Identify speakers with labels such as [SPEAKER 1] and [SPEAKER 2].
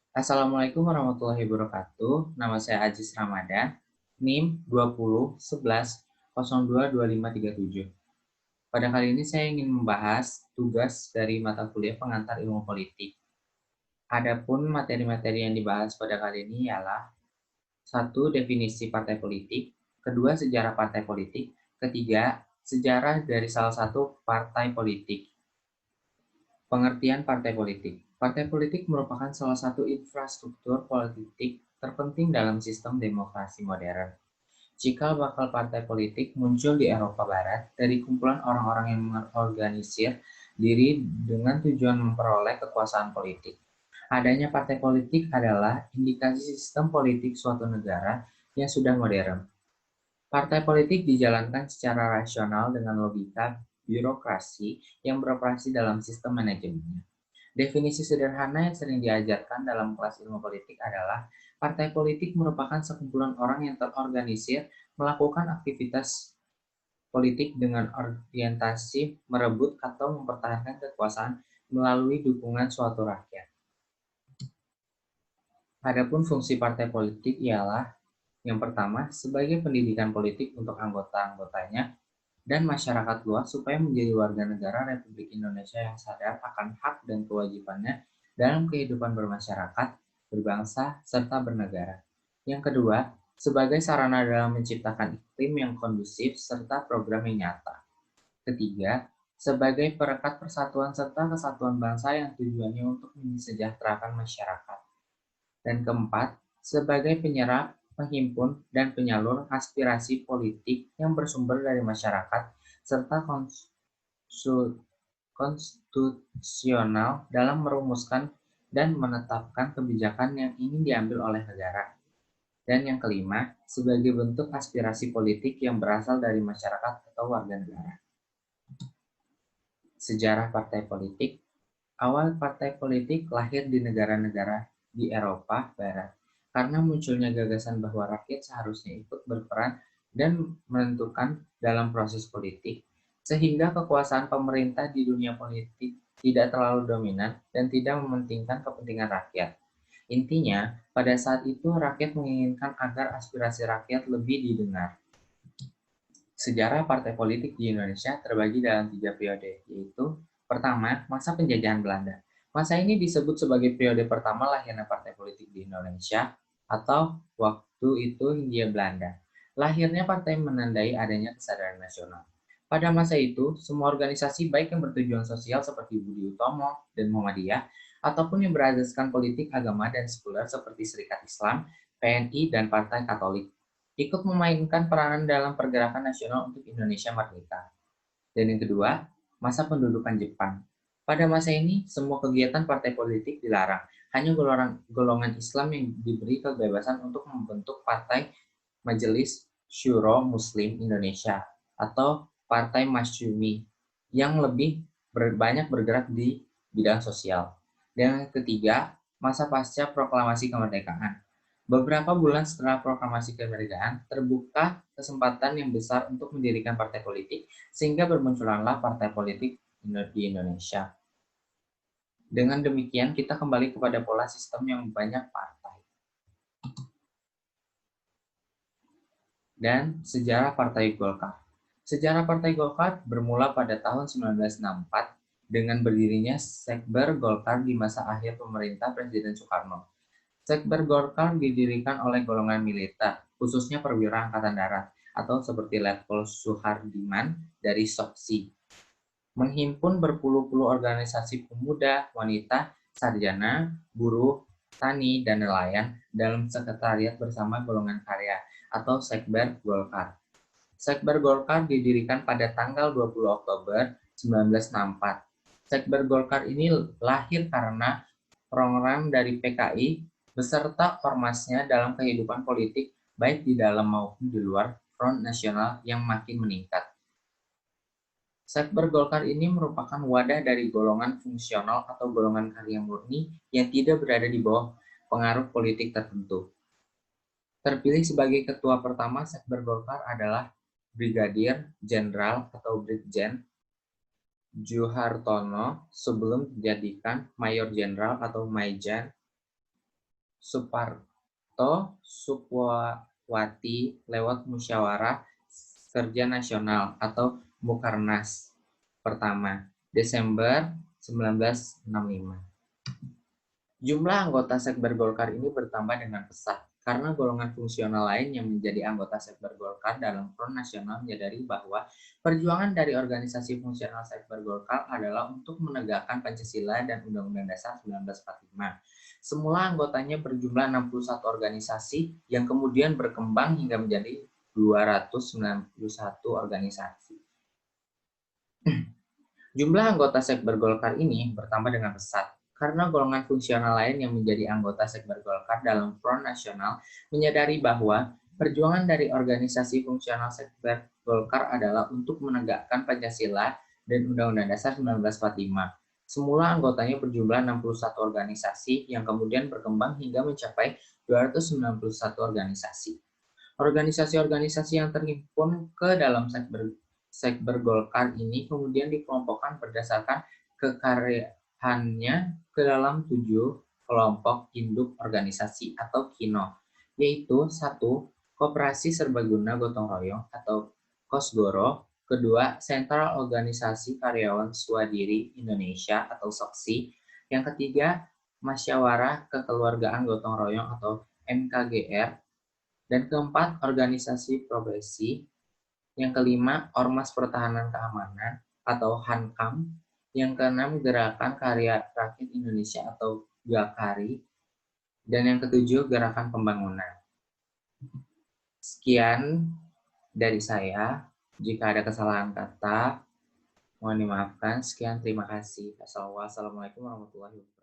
[SPEAKER 1] Assalamualaikum warahmatullahi wabarakatuh. Nama saya Aziz Ramadan, NIM 2011022537. Pada kali ini saya ingin membahas tugas dari mata kuliah pengantar ilmu politik. Adapun materi-materi yang dibahas pada kali ini ialah satu, definisi partai politik, kedua, sejarah partai politik, ketiga, sejarah dari salah satu partai politik. Pengertian partai politik. Partai politik merupakan salah satu infrastruktur politik terpenting dalam sistem demokrasi modern. Cikal bakal partai politik muncul di Eropa Barat dari kumpulan orang-orang yang mengorganisir diri dengan tujuan memperoleh kekuasaan politik. Adanya partai politik adalah indikasi sistem politik suatu negara yang sudah modern. Partai politik dijalankan secara rasional dengan logika birokrasi yang beroperasi dalam sistem manajemennya. Definisi sederhana yang sering diajarkan dalam kelas ilmu politik adalah partai politik merupakan sekumpulan orang yang terorganisir melakukan aktivitas politik dengan orientasi merebut atau mempertahankan kekuasaan melalui dukungan suatu rakyat. Adapun fungsi partai politik ialah yang pertama, sebagai pendidikan politik untuk anggota-anggotanya dan masyarakat luas supaya menjadi warga negara Republik Indonesia yang sadar akan hak dan kewajibannya dalam kehidupan bermasyarakat, berbangsa, serta bernegara. Yang kedua, sebagai sarana dalam menciptakan iklim yang kondusif serta program yang nyata. Ketiga, sebagai perekat persatuan serta kesatuan bangsa yang tujuannya untuk mensejahterakan masyarakat. Dan keempat, sebagai penyerap, penghimpun, dan penyalur aspirasi politik yang bersumber dari masyarakat, serta konstitusional dalam merumuskan dan menetapkan kebijakan yang ingin diambil oleh negara. Dan yang kelima, sebagai bentuk aspirasi politik yang berasal dari masyarakat atau warga negara. Sejarah partai politik. Awal partai politik lahir di negara-negara di Eropa Barat karena munculnya gagasan bahwa rakyat seharusnya ikut berperan dan menentukan dalam proses politik, sehingga kekuasaan pemerintah di dunia politik tidak terlalu dominan dan tidak mementingkan kepentingan rakyat. Intinya, pada saat itu rakyat menginginkan agar aspirasi rakyat lebih didengar. Sejarah partai politik di Indonesia terbagi dalam 3 periode, yaitu pertama, masa penjajahan Belanda. Masa ini disebut sebagai periode pertama lahirnya partai politik di Indonesia atau waktu itu Hindia Belanda. Lahirnya partai menandai adanya kesadaran nasional. Pada masa itu, semua organisasi baik yang bertujuan sosial seperti Budi Utomo dan Muhammadiyah ataupun yang berasaskan politik, agama, dan sekuler seperti Serikat Islam, PNI, dan Partai Katolik ikut memainkan peranan dalam pergerakan nasional untuk Indonesia merdeka. Dan yang kedua, masa pendudukan Jepang. Pada masa ini, semua kegiatan partai politik dilarang. Hanya golongan Islam yang diberi kebebasan untuk membentuk partai Majelis Syuro Muslim Indonesia atau Partai Masyumi yang lebih banyak bergerak di bidang sosial. Dan yang ketiga, masa pasca proklamasi kemerdekaan. Beberapa bulan setelah proklamasi kemerdekaan, terbuka kesempatan yang besar untuk mendirikan partai politik, sehingga bermunculanlah partai politik di Indonesia. Dengan demikian, kita kembali kepada pola sistem yang banyak partai. Dan sejarah Partai Golkar. Sejarah Partai Golkar bermula pada tahun 1964 dengan berdirinya Sekber Golkar di masa akhir pemerintah Presiden Soekarno. Sekber Golkar didirikan oleh golongan militer, khususnya perwira Angkatan Darat, atau seperti Letkol Suhardiman dari Soksi. Menghimpun berpuluh-puluh organisasi pemuda, wanita, sarjana, buruh, tani, dan nelayan dalam sekretariat bersama golongan karya, atau Sekber Golkar. Sekber Golkar didirikan pada tanggal 20 Oktober 1964. Sekber Golkar ini lahir karena program dari PKI beserta ormasnya dalam kehidupan politik baik di dalam maupun di luar Front Nasional yang makin meningkat. Sekber Golkar ini merupakan wadah dari golongan fungsional atau golongan karya murni yang tidak berada di bawah pengaruh politik tertentu. Terpilih sebagai ketua pertama Sekber Golkar adalah Brigadir Jenderal atau Brigjen Juhartono sebelum dijadikan Mayor Jenderal atau Maijen Suparto Supwati lewat Musyawarah Kerja Nasional atau Mukernas pertama, Desember 1965. Jumlah anggota Sekber Golkar ini bertambah dengan pesat, karena golongan fungsional lain yang menjadi anggota Sekber Golkar dalam Front Nasional menyadari bahwa perjuangan dari organisasi fungsional Sekber Golkar adalah untuk menegakkan Pancasila dan Undang-Undang Dasar 1945. Semula anggotanya berjumlah 61 organisasi yang kemudian berkembang hingga menjadi 291 organisasi. Jumlah anggota Sekber Golkar ini bertambah dengan pesat, karena golongan fungsional lain yang menjadi anggota Sekber Golkar dalam Front Nasional menyadari bahwa perjuangan dari organisasi fungsional Sekber Golkar adalah untuk menegakkan Pancasila dan Undang-Undang Dasar 1945. Semula anggotanya berjumlah 61 organisasi yang kemudian berkembang hingga mencapai 291 organisasi. Organisasi-organisasi yang terhimpun ke dalam Sekber Golkar ini kemudian dikelompokkan berdasarkan kekaryaannya ke dalam 7 kelompok induk organisasi atau KINO, yaitu 1. Koperasi Serbaguna Gotong Royong atau KOSGORO, kedua, Sentral Organisasi Karyawan Swadiri Indonesia atau SOKSI, yang ketiga, Musyawarah Kekeluargaan Gotong Royong atau MKGR, dan keempat, Organisasi Profesi. Yang kelima, Ormas Pertahanan Keamanan atau HANKAM. Yang keenam, Gerakan Karya Rakyat Indonesia atau GAKARI. Dan yang ketujuh, Gerakan Pembangunan. Sekian dari saya. Jika ada kesalahan kata, mohon dimaafkan. Sekian, terima kasih. Wassalamualaikum warahmatullahi wabarakatuh.